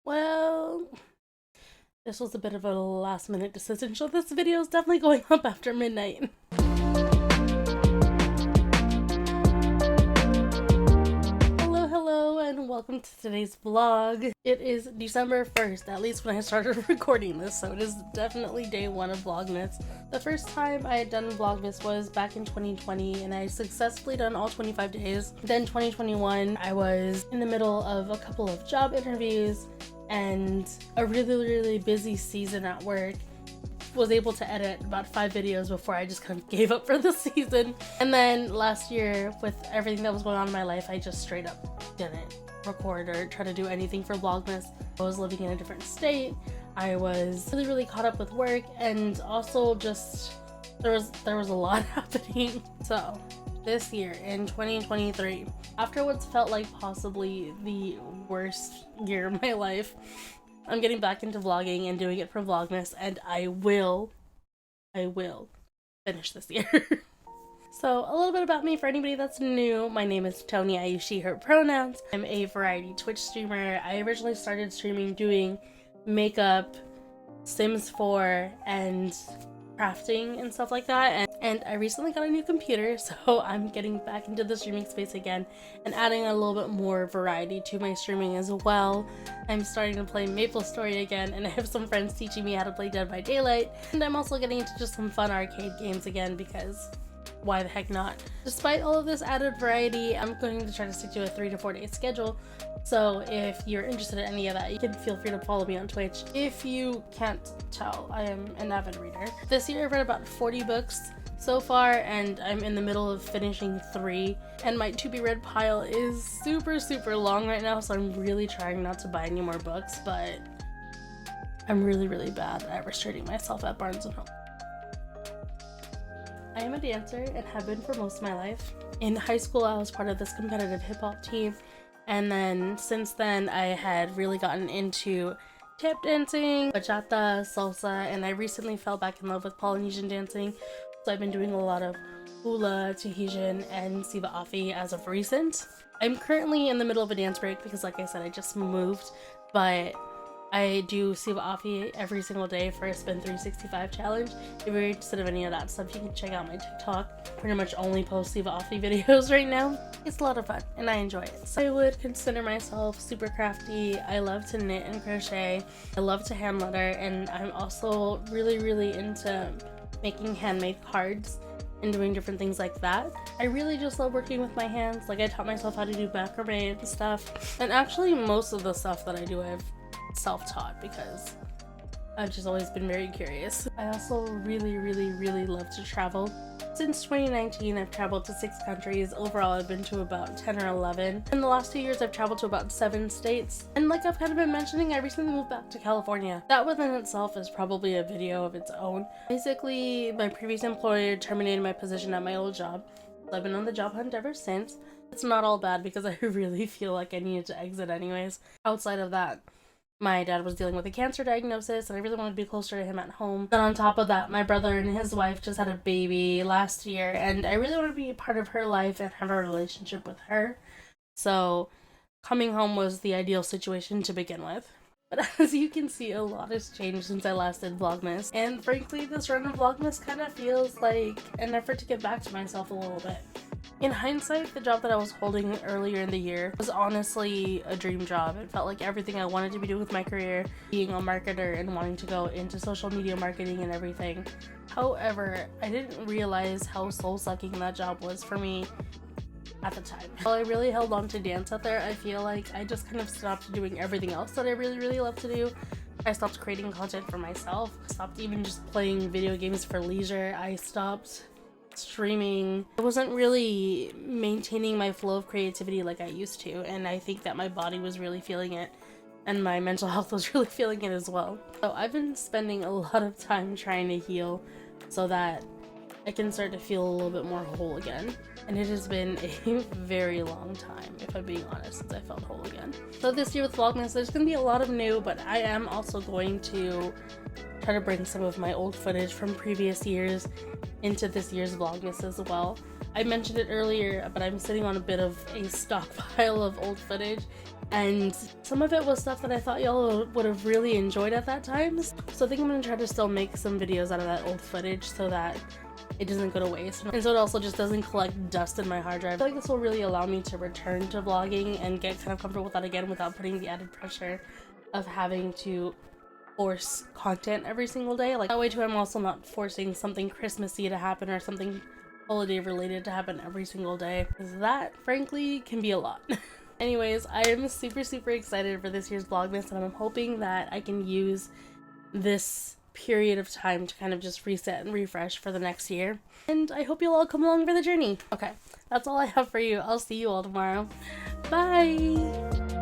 Well, this was a bit of a last minute decision, so this video is definitely going up after midnight. Hello, and welcome to today's vlog. It is December 1st, at least when I started recording this, so it is definitely day one of Vlogmas. The first time I had done Vlogmas was back in 2020, and I successfully done all 25 days. Then 2021, I was in the middle of a couple of job interviews and a really busy season at work. Was able to edit about 5 videos before I just kind of gave up for the season. And then last year, with everything that was going on in my life, I just straight up didn't record or try to do anything for Vlogmas. I was living in a different state. I was really caught up with work, and also just there was a lot happening. So this year in 2023, after what's felt like possibly the worst year of my life, I'm getting back into vlogging and doing it for Vlogmas, and I will finish this year. So a little bit about me for anybody that's new. My name is Tony. I use she, her pronouns. I'm a variety Twitch streamer. I originally started streaming doing makeup, Sims 4, and crafting and stuff like that, and I recently got a new computer, so I'm getting back into the streaming space again and adding a little bit more variety to my streaming as well. I'm starting to play MapleStory again, and I have some friends teaching me how to play Dead by Daylight, and I'm also getting into just some fun arcade games again, because why the heck not? Despite all of this added variety, I'm going to try to stick to a 3 to 4 day schedule. So if you're interested in any of that, you can feel free to follow me on Twitch. If you can't tell, I am an avid reader. This year I've read about 40 books so far, and I'm in the middle of finishing 3. And my to-be-read pile is super long right now, so I'm really trying not to buy any more books, but I'm really bad at restraining myself at Barnes & Noble. I am a dancer and have been for most of my life. In high school, I was part of this competitive hip-hop team. And then since then, I had really gotten into tap dancing, bachata, salsa, and I recently fell back in love with Polynesian dancing. So I've been doing a lot of hula, Tahitian, and siva afi as of recent. I'm currently in the middle of a dance break because, like I said, I just moved, but I do siva afi every single day for a Spin 365 challenge. If you're interested in any of that stuff, you can check out my TikTok. Pretty much only post siva afi videos right now. It's a lot of fun and I enjoy it. So I would consider myself super crafty. I love to knit and crochet. I love to hand letter, and I'm also really into making handmade cards and doing different things like that. I really just love working with my hands. Like, I taught myself how to do macrame and stuff. And actually most of the stuff that I do I've self-taught because I've just always been very curious. I also really love to travel. Since 2019, I've traveled to 6 countries. Overall, I've been to about 10 or 11. In the last 2 years, I've traveled to about 7 states. And like I've kind of been mentioning, I recently moved back to California. That within itself is probably a video of its own. Basically, my previous employer terminated my position at my old job. So I've been on the job hunt ever since. It's not all bad because I really feel like I needed to exit anyways. Outside of that, my dad was dealing with a cancer diagnosis, and I really wanted to be closer to him at home. Then on top of that, my brother and his wife just had a baby last year, and I really want to be a part of her life and have a relationship with her. So coming home was the ideal situation to begin with. But as you can see, a lot has changed since I last did Vlogmas, and frankly, this run of Vlogmas kind of feels like an effort to get back to myself a little bit. In hindsight, the job that I was holding earlier in the year was honestly a dream job. It felt like everything I wanted to be doing with my career, being a marketer and wanting to go into social media marketing and everything. However, I didn't realize how soul-sucking that job was for me at the time. While I really held on to dance out there, I feel like I just kind of stopped doing everything else that I really love to do. I stopped creating content for myself, stopped even just playing video games for leisure. I stopped streaming. I wasn't really maintaining my flow of creativity like I used to, and I think that my body was really feeling it, and my mental health was really feeling it as well. So I've been spending a lot of time trying to heal so that I can start to feel a little bit more whole again. And it has been a very long time, if I'm being honest, since I felt whole again. So this year with Vlogmas, there's going to be a lot of new, but I am also going to try to bring some of my old footage from previous years into this year's Vlogmas as well. I mentioned it earlier, but I'm sitting on a bit of a stockpile of old footage, and some of it was stuff that I thought y'all would have really enjoyed at that time. So I think I'm gonna try to still make some videos out of that old footage so that it doesn't go to waste, and so it also just doesn't collect dust in my hard drive. I feel like this will really allow me to return to vlogging and get kind of comfortable with that again without putting the added pressure of having to force content every single day. Like that way too, I'm also not forcing something Christmassy to happen or something holiday related to happen every single day, because that frankly can be a lot. Anyways, I am super excited for this year's Vlogmas, and I'm hoping that I can use this period of time to kind of just reset and refresh for the next year. And I hope you'll all come along for the journey. Okay, that's all I have for you. I'll see you all tomorrow. Bye!